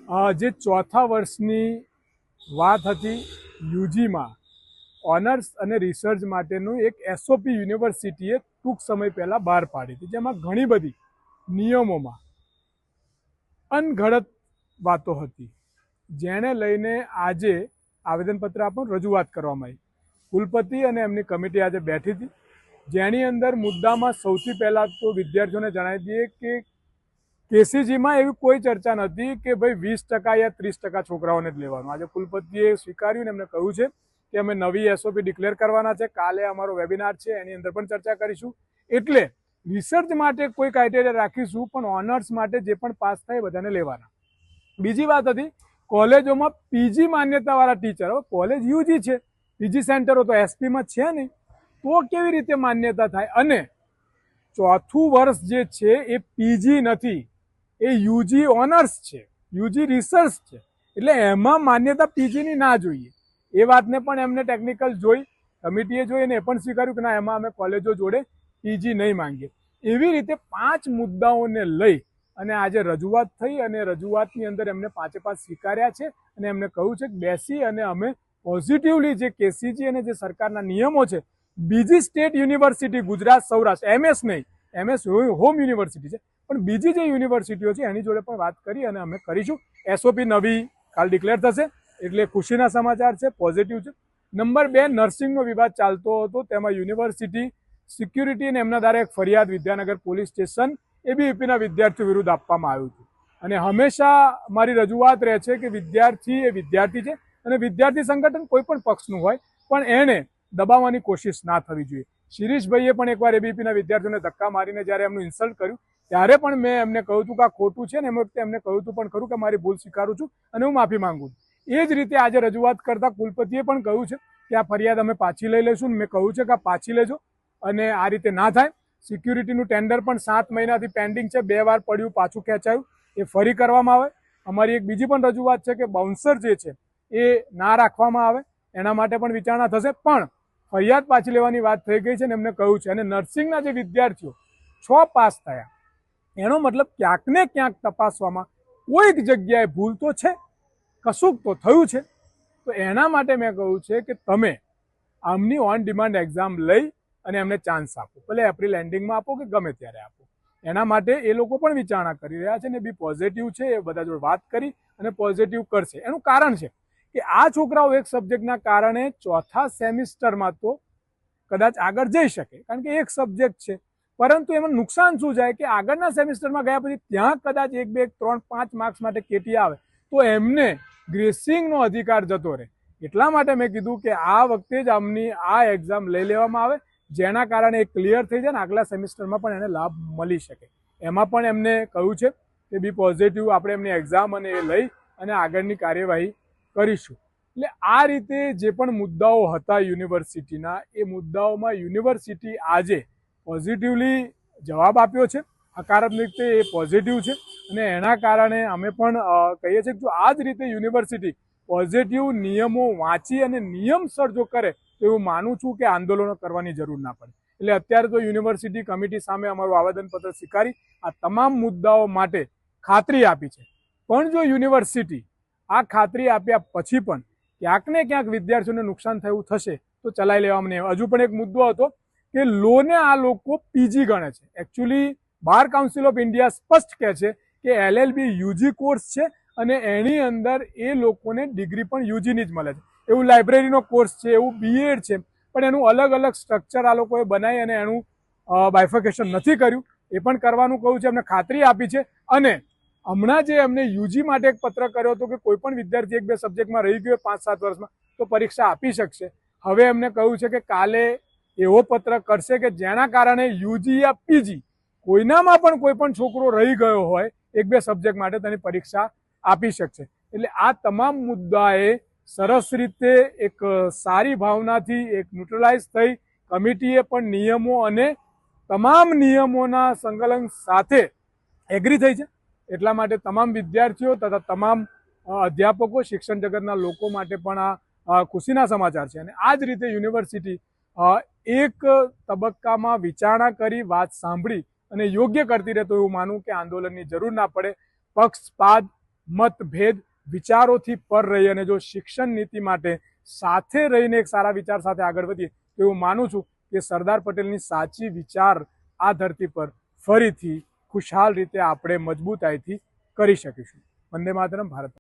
જે ચોથા વર્ષની વાત હતી યુજીમાં ઓનર્સ અને રિસર્ચ માટેનું એક એસઓપી યુનિવર્સિટીએ ટૂંક સમય પહેલાં બહાર પાડી હતી, જેમાં ઘણી બધી નિયમોમાં અનગઢત વાતો હતી, જેને લઈને આજે આવેદનપત્ર આપણને રજૂઆત કરવામાં આવી. કુલપતિ અને એમની કમિટી આજે બેઠી હતી, જેની અંદર મુદ્દામાં સૌથી પહેલાં તો વિદ્યાર્થીઓને જણાવી દઈએ કે કેસીજીમાં એવી કોઈ ચર્ચા નથી કે ભાઈ 20% યા 30% છોકરાઓને જ લેવાનું. આજે કુલપતિએ સ્વીકાર્યું ને એમને કહ્યું છે કે અમે નવી એસઓપી ડિક્લેર કરવાના છે. કાલે અમારો વેબિનાર છે, એની અંદર પણ ચર્ચા કરીશું. એટલે રિસર્ચ માટે કોઈ ક્રાઇટેરિયા રાખીશું, પણ ઓનર્સ માટે જે પણ પાસ થાય બધાને લેવાના. બીજી વાત હતી કોલેજોમાં પીજી માન્યતાવાળા ટીચર. હવે કોલેજ યુજી છે, પીજી સેન્ટરો તો એસપીમાં છે નહીં, તો કેવી રીતે માન્યતા થાય? અને ચોથું વર્ષ જે છે એ પીજી નથી, એ યુજી ઓનર્સ છે, યુજી રિસર્ચ છે. એટલે એમાં માન્યતા પીજીની ના જોઈએ. એ વાતને પણ એમને ટેકનિકલ જોઈ, કમિટીએ જોઈ અને એ પણ સ્વીકાર્યું કે ના, એમાં અમે કોલેજો જોડે પીજી નહીં માંગીએ. એવી રીતે 5 મુદ્દાઓને લઈ અને આજે રજૂઆત થઈ અને રજૂઆતની અંદર એમને 5 સ્વીકાર્યા છે અને એમને કહ્યું છે કે બેસી અને અમે પોઝિટિવલી જે કેસીજી અને જે સરકારના નિયમો છે, બીજી state university Gujarat Saurashtra, MS નહીં, એમએસ હોમ યુનિવર્સિટી છે, પણ બીજી જે યુનિવર્સિટીઓ છે એની જોડે પણ વાત કરી અને અમે કરીશું. એસઓપી નવી કાલ ડિક્લેર થશે, એટલે ખુશીના સમાચાર છે, પોઝિટિવ છે. નંબર 2, નર્સિંગનો વિવાદ ચાલતો હતો, તેમાં યુનિવર્સિટી સિક્યુરિટી અને એમના દ્વારા એક ફરિયાદ વિદ્યાનગર પોલીસ સ્ટેશન એબીવીપીના વિદ્યાર્થીઓ વિરુદ્ધ આપવામાં આવ્યું હતું. અને હંમેશા મારી રજૂઆત રહે છે કે વિદ્યાર્થી એ વિદ્યાર્થી છે અને વિદ્યાર્થી સંગઠન કોઈ પણ પક્ષનું હોય, પણ એને દબાવવાની કોશિશ ના થવી જોઈએ. શિરીષભાઈએ પણ એકવાર એબીવીપીના વિદ્યાર્થીઓને ધક્કા મારીને જ્યારે એમનું ઇન્સલ્ટ કર્યું, ત્યારે પણ મેં એમને કહ્યું હતું કે આ ખોટું છે ને એમ વખતે એમને કહ્યું હતું પણ ખરું કે મારી ભૂલ સ્વીકારું છું અને હું માફી માંગુ છું. એ જ રીતે આજે રજૂઆત કરતા કુલપતિએ પણ કહ્યું છે કે આ ફરિયાદ અમે પાછી લઈ લઈશું. મેં કહ્યું છે કે આ પાછી લેજો અને આ રીતે ના થાય. સિક્યુરિટીનું ટેન્ડર પણ 7 મહિનાથી પેન્ડિંગ છે, 2 વાર પડ્યું, પાછું ખેંચાયું, એ ફરી કરવામાં આવે. અમારી એક બીજી પણ રજૂઆત છે કે બાઉન્સર જે છે એ ના રાખવામાં આવે, એના માટે પણ વિચારણા થશે. પણ ફરિયાદ પાછી લેવાની વાત થઈ ગઈ છે ને એમને કહ્યું છે. અને નર્સિંગના જે વિદ્યાર્થીઓ 6 પાસ થયા, એનો મતલબ ક્યાંક ને ક્યાંક તપાસવામાં કોઈક જગ્યાએ ભૂલ તો છે, કશુંક તો થયું છે. તો એના માટે મેં કહ્યું છે કે તમે આમની ઓન ડિમાન્ડ એક્ઝામ લઈ અને એમને ચાન્સ આપો, ભલે એપ્રિલ એન્ડિંગમાં આપો કે ગમે ત્યારે આપો. એના માટે એ લોકો પણ વિચારણા કરી રહ્યા છે ને બી પોઝિટિવ છે, એ બધા જોડે વાત કરી અને પોઝિટિવ કરશે. એનું કારણ છે કે આ છોકરાઓ એક સબ્જેક્ટના કારણે ચોથા સેમિસ્ટરમાં તો કદાચ આગળ જઈ શકે, કારણ કે એક સબ્જેક્ટ છે, પરંતુ એમાં નુકસાન શું જાય કે આગળના સેમિસ્ટરમાં ગયા પછી ત્યાં કદાચ 1, 2, 3, 5 માર્ક્સ માટે કેટી આવે તો એમને ગ્રેસિંગનો અધિકાર જતો રહે. એટલા માટે મેં કીધું કે આ વખતે જ આમની આ એક્ઝામ લઈ લેવામાં આવે, જેના કારણે એ ક્લિયર થઈ જાય ને આગલા સેમિસ્ટરમાં પણ એને લાભ મળી શકે. એમાં પણ એમને કહ્યું છે કે બી પોઝિટિવ, આપણે એમની એક્ઝામ અને એ લઈ અને આગળની કાર્યવાહી કરીશું. એટલે આ રીતે જે પણ મુદ્દાઓ હતા યુનિવર્સિટીના, એ મુદ્દાઓમાં યુનિવર્સિટી આજે પોઝિટિવલી જવાબ આપ્યો છે. હકારાત્મક રીતે એ પોઝિટિવ છે અને એના કારણે અમે પણ કહીએ છીએ કે જો આ જ રીતે યુનિવર્સિટી પોઝિટિવ નિયમો વાંચી અને નિયમસર જો કરે તો એવું માનું છું કે આંદોલનો કરવાની જરૂર ના પડે. એટલે અત્યારે તો યુનિવર્સિટી કમિટી સામે અમારું આવેદનપત્ર સ્વીકારી આ તમામ મુદ્દાઓ માટે ખાતરી આપી છે. પણ જો યુનિવર્સિટી આ ખાતરી આપ્યા પછી પણ ક્યાંક ને ક્યાંક વિદ્યાર્થીઓને નુકસાન થયું થશે તો ચલાવી લેવામાં નહીં. હજુ પણ એક મુદ્દો હતો કે લોને આ લોકો પીજી ગણે છે. Actually bar council of India સ્પષ્ટ કહે છે કે એલએલબી યુજી કોર્સ છે અને એની અંદર એ લોકોને ડિગ્રી પણ યુજીની જ મળે છે. એવું લાઇબ્રેરીનો કોર્સ છે, એવું બીએડ છે, પણ એનું અલગ અલગ સ્ટ્રક્ચર આ લોકોએ બનાવી અને એનું બાયફર્કેશન નથી કર્યું. એ પણ કરવાનું કહ્યું છે, એમને ખાતરી આપી છે. અને હમણાં જે એમને યુજી માટે એક પત્ર કર્યો હતો કે કોઈ પણ વિદ્યાર્થી 1-2 સબ્જેક્ટમાં રહી ગયો 5-7 વર્ષમાં તો પરીક્ષા આપી શકશે. હવે એમને કહ્યું છે કે કાલે એવો પત્ર કરશે કે જેના કારણે યુજી યા પીજી કોઈનામાં પણ કોઈ પણ છોકરો રહી ગયો હોય 1-2 સબ્જેક્ટ માટે તેની પરીક્ષા આપી શકશે. એટલે આ તમામ મુદ્દાએ સરસ રીતે એક સારી ભાવનાથી એક ન્યુટ્રલાઇઝ થઈ કમિટીએ પણ નિયમો અને તમામ નિયમોના સંકલન સાથે એગ્રી થઈ છે. એટલા માટે તમામ વિદ્યાર્થીઓ તથા તમામ અધ્યાપકો, શિક્ષણ જગતના લોકો માટે પણ આ ખુશીના સમાચાર છે. અને આ જ રીતે યુનિવર્સિટી એક તબક્કામાં વિચારણા કરી, વાત સાંભળી અને યોગ્ય કરતી રહે તો એવું માનું કે આંદોલનની જરૂર ના પડે. પક્ષપાત મતભેદ વિચારોથી પર રહી અને જો શિક્ષણ નીતિ માટે સાથે રહીને એક સારા વિચાર સાથે આગળ વધીએ તો એવું માનું છું કે સરદાર પટેલની સાચી વિચાર આ ધરતી પર ફરીથી ખુશહાલ રીતે આપણે મજબૂતાઈથી કરી શકીશું. વંદે માતરમ. ભારત.